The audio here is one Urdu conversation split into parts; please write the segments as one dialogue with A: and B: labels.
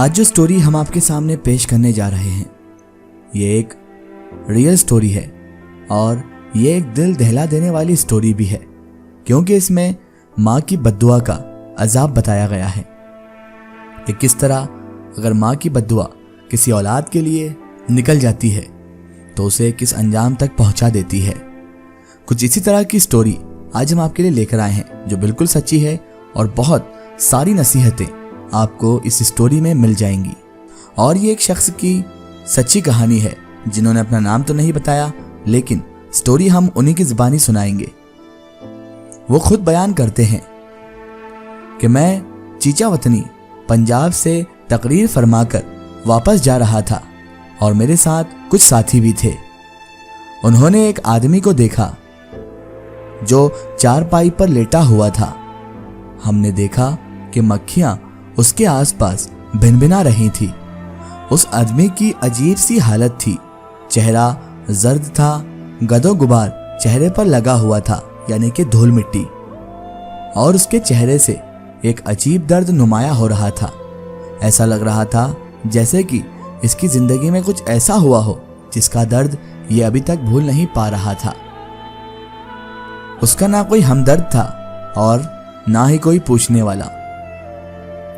A: آج جو سٹوری ہم آپ کے سامنے پیش کرنے جا رہے ہیں یہ ایک ریئل سٹوری ہے اور یہ ایک دل دہلا دینے والی سٹوری بھی ہے، کیونکہ اس میں ماں کی بد دعا کا عذاب بتایا گیا ہے کہ کس طرح اگر ماں کی بد دعا کسی اولاد کے لیے نکل جاتی ہے تو اسے کس انجام تک پہنچا دیتی ہے۔ کچھ اسی طرح کی سٹوری آج ہم آپ کے لیے لے کر آئے ہیں جو بالکل سچی ہے اور بہت ساری نصیحتیں آپ کو اس سٹوری میں مل جائیں گی۔ اور یہ ایک شخص کی سچی کہانی ہے جنہوں نے اپنا نام تو نہیں بتایا، لیکن سٹوری ہم انہی کی زبانی سنائیں گے۔ وہ خود بیان کرتے ہیں کہ میں چیچا وطنی پنجاب سے تقریر فرما کر واپس جا رہا تھا اور میرے ساتھ کچھ ساتھی بھی تھے۔ انہوں نے ایک آدمی کو دیکھا جو چارپائی پر لیٹا ہوا تھا۔ ہم نے دیکھا کہ مکھیاں اس کے آس پاس بھن بھنا رہی تھی۔ اس آدمی کی عجیب سی حالت تھی، چہرہ زرد تھا، گد و غبار چہرے پر لگا ہوا تھا یعنی کہ دھول مٹی، اور اس کے چہرے سے ایک عجیب درد نمایاں ہو رہا تھا۔ ایسا لگ رہا تھا جیسے کہ اس کی زندگی میں کچھ ایسا ہوا ہو جس کا درد یہ ابھی تک بھول نہیں پا رہا تھا۔ اس کا نہ کوئی ہمدرد تھا اور نہ ہی کوئی پوچھنے والا۔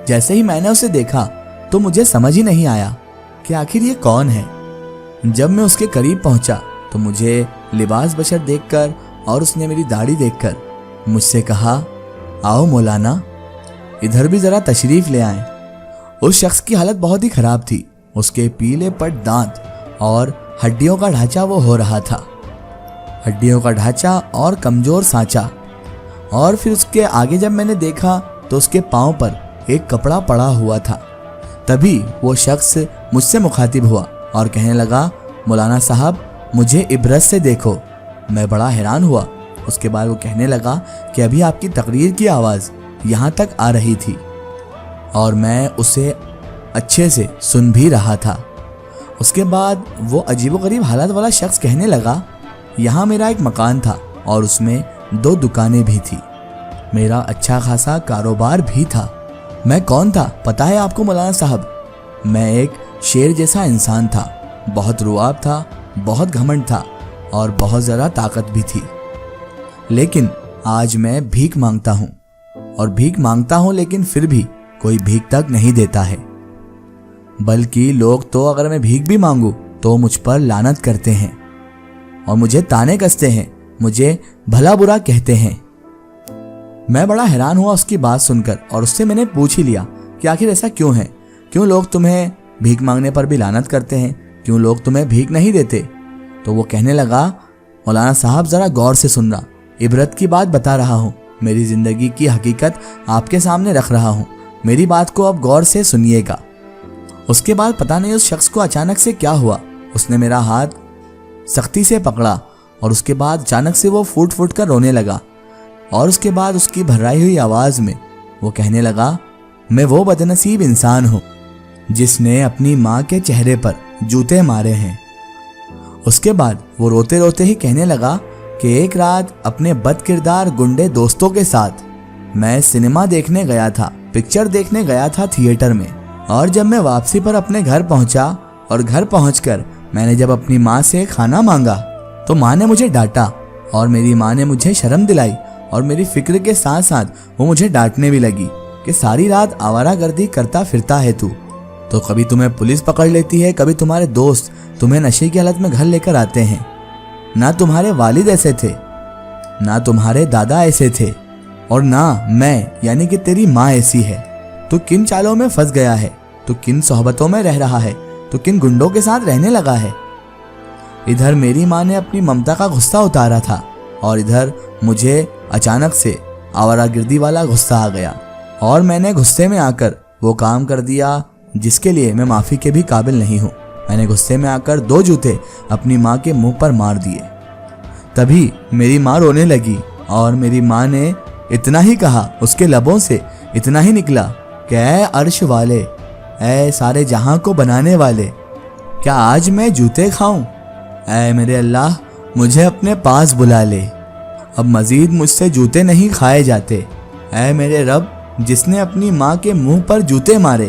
A: جیسے ہی میں نے اسے دیکھا تو مجھے سمجھ ہی نہیں آیا کہ آخر یہ کون ہے۔ جب میں اس کے قریب پہنچا تو مجھے لباس بشر دیکھ کر اور اس نے میری داڑھی دیکھ کر مجھ سے کہا، آؤ مولانا ادھر بھی ذرا تشریف لے آئیں۔ اس شخص کی حالت بہت ہی خراب تھی، اس کے پیلے پٹ دانت اور ہڈیوں کا ڈھانچہ وہ ہو رہا تھا، ہڈیوں کا ڈھانچہ اور کمزور سانچہ۔ اور پھر اس کے آگے جب میں نے دیکھا تو اس کے پاؤں پر ایک کپڑا پڑا ہوا تھا۔ تبھی وہ شخص مجھ سے مخاطب ہوا اور کہنے لگا، مولانا صاحب مجھے عبرت سے دیکھو۔ میں بڑا حیران ہوا۔ اس کے بعد وہ کہنے لگا کہ ابھی آپ کی تقریر کی آواز یہاں تک آ رہی تھی اور میں اسے اچھے سے سن بھی رہا تھا۔ اس کے بعد وہ عجیب و غریب حالت والا شخص کہنے لگا، یہاں میرا ایک مکان تھا اور اس میں 2 دکانیں بھی تھی، میرا اچھا خاصا کاروبار بھی تھا۔ میں کون تھا پتہ ہے آپ کو مولانا صاحب؟ میں ایک شیر جیسا انسان تھا، بہت رواب تھا، بہت گھمنڈ تھا اور بہت زیادہ طاقت بھی تھی۔ لیکن آج میں بھیک مانگتا ہوں اور بھیک مانگتا ہوں لیکن پھر بھی کوئی بھیک تک نہیں دیتا ہے، بلکہ لوگ تو اگر میں بھیک بھی مانگوں تو مجھ پر لعنت کرتے ہیں اور مجھے تانے کستے ہیں، مجھے بھلا برا کہتے ہیں۔ میں بڑا حیران ہوا اس کی بات سن کر اور اس سے میں نے پوچھ ہی لیا کہ آخر ایسا کیوں ہے، کیوں لوگ تمہیں بھیک مانگنے پر بھی لعنت کرتے ہیں، کیوں لوگ تمہیں بھیک نہیں دیتے؟ تو وہ کہنے لگا، مولانا صاحب ذرا غور سے سننا، عبرت کی بات بتا رہا ہوں، میری زندگی کی حقیقت آپ کے سامنے رکھ رہا ہوں، میری بات کو اب غور سے سنیے گا۔ اس کے بعد پتہ نہیں اس شخص کو اچانک سے کیا ہوا، اس نے میرا ہاتھ سختی سے پکڑا اور اس کے بعد اچانک سے وہ پھوٹ پھوٹ کر رونے لگا، اور اس کے بعد اس کی بھرائی ہوئی آواز میں وہ کہنے لگا، میں وہ بدنصیب انسان ہوں جس نے اپنی ماں کے چہرے پر جوتے مارے ہیں۔ اس کے بعد وہ روتے روتے ہی کہنے لگا کہ ایک رات اپنے بد کردار گنڈے دوستوں کے ساتھ میں سنیما دیکھنے گیا تھا، پکچر دیکھنے گیا تھا تھیٹر میں، اور جب میں واپسی پر اپنے گھر پہنچا اور گھر پہنچ کر میں نے جب اپنی ماں سے کھانا مانگا تو ماں نے مجھے ڈانٹا اور میری ماں نے مجھے شرم دلائی، اور میری فکر کے ساتھ ساتھ وہ مجھے ڈانٹنے بھی لگی کہ ساری رات آوارہ گردی کرتا پھرتا ہے تو کبھی تمہیں پولیس پکڑ لیتی ہے، کبھی تمہارے دوست تمہیں نشے کی حالت میں گھر لے کر آتے ہیں، نہ تمہارے والد ایسے تھے، نہ تمہارے دادا ایسے تھے، اور نہ میں یعنی کہ تیری ماں ایسی ہے۔ تو کن چالوں میں پھنس گیا ہے، تو کن صحبتوں میں رہ رہا ہے، تو کن گنڈوں کے ساتھ رہنے لگا ہے۔ ادھر میری ماں نے اپنی ممتا کا غصہ اتارا تھا اور ادھر مجھے اچانک سے آوارہ گردی والا غصہ آ گیا، اور میں نے غصے میں آ کر وہ کام کر دیا جس کے لیے میں معافی کے بھی قابل نہیں ہوں۔ میں نے غصے میں آ کر 2 جوتے اپنی ماں کے منہ پر مار دیے۔ تبھی میری ماں رونے لگی اور میری ماں نے اتنا ہی کہا، اس کے لبوں سے اتنا ہی نکلا کہ اے عرش والے، اے سارے جہاں کو بنانے والے، کیا آج میں جوتے کھاؤں؟ اے میرے اللہ مجھے اپنے پاس بلا لے، اب مزید مجھ سے جوتے نہیں کھائے جاتے۔ اے میرے رب جس نے اپنی ماں کے منہ پر جوتے مارے،